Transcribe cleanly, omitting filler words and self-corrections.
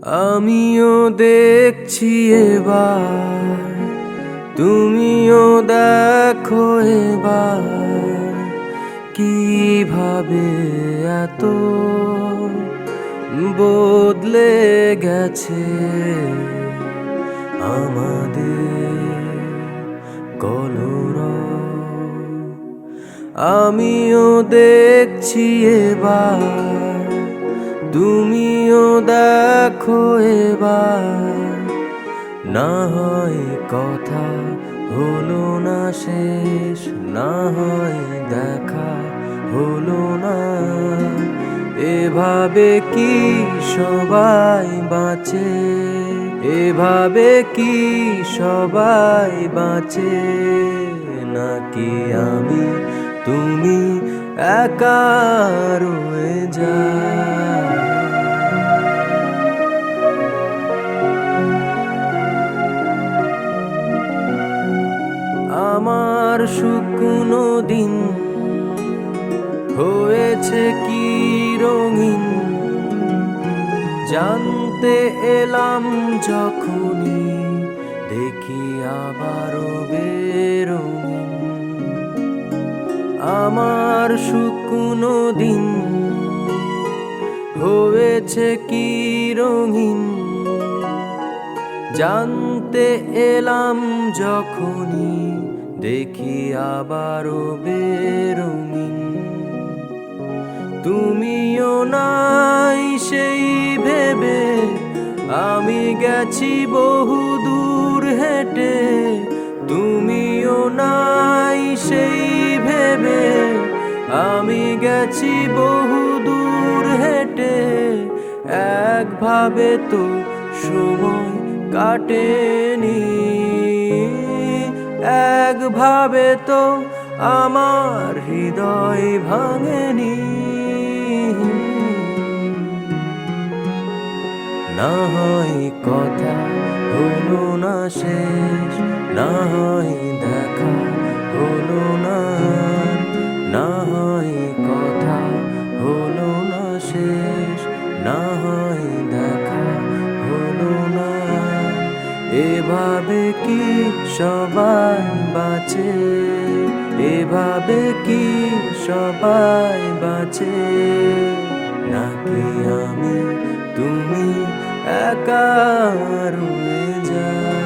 আমিও দেখছি এবার, তুমিও দেখো এবার, কিভাবে এত বদলে গেছে আমাদের কলরব। আমিও দেখছি এবার, তুমিও দেখো এবার, না হয় কথা হলো না শেষ, না হয় দেখা হলো না। এভাবে কি সবাই বাঁচে, এভাবে কি সবাই বাঁচে, নাকি আমি তুমি একা রয়ে যাই। আমার শুকনো দিন হয়েছে কি রঙিন, জানতে এলাম যখনই দেখি আবারও বেরঙিন। আমার শুকনো দিন হয়েছে কি রঙিন, জানতে এলাম যখনই দেখি আবারও বেরঙিন। তুমিও নাই সেই ভেবে আমি গেছি বহু দূর হেঁটে, তুমিও নাই সেই ভেবে আমি গেছি বহু দূর হেঁটে। একভাবে তো সময় কাটেনি, একভাবে তো আমার হৃদয় ভাঙেনি। না হয় কথা হলো না শেষ, না হয় দেখা হলো না, না হয় কথা হলো না শেষ, না হয় দেখা হলো না। এভাবে কি সবাই বাঁচে, এভাবে কি সবাই বাঁচে, নাকি আমি তুমি একা রয়ে যাই।